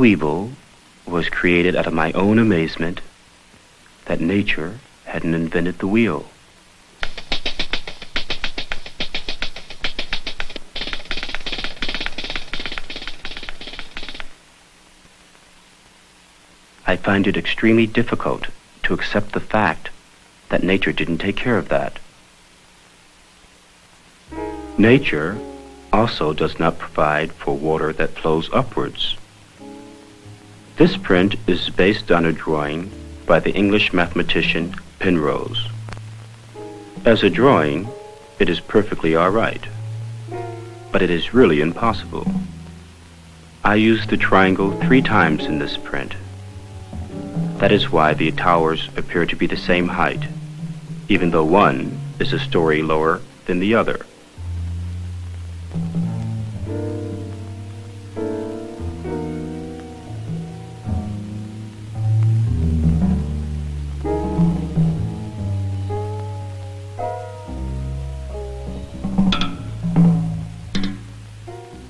Weevil was created out of my own amazement that nature hadn't invented the wheel. I find it extremely difficult to accept the fact that nature didn't take care of that. Nature also does not provide for water that flows upwards. This print is based on a drawing by the English mathematician Penrose. As a drawing, it is perfectly all right, but it is really impossible. I used the triangle 3 times in this print. That is why the towers appear to be the same height, even though one is a story lower than the other.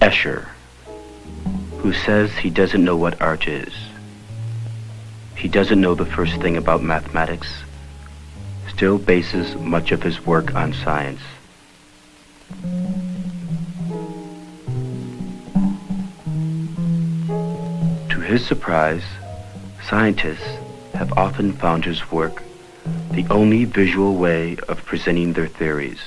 Escher, who says he doesn't know what art is. He doesn't know the first thing about mathematics, still bases much of his work on science. To his surprise, scientists have often found his work the only visual way of presenting their theories.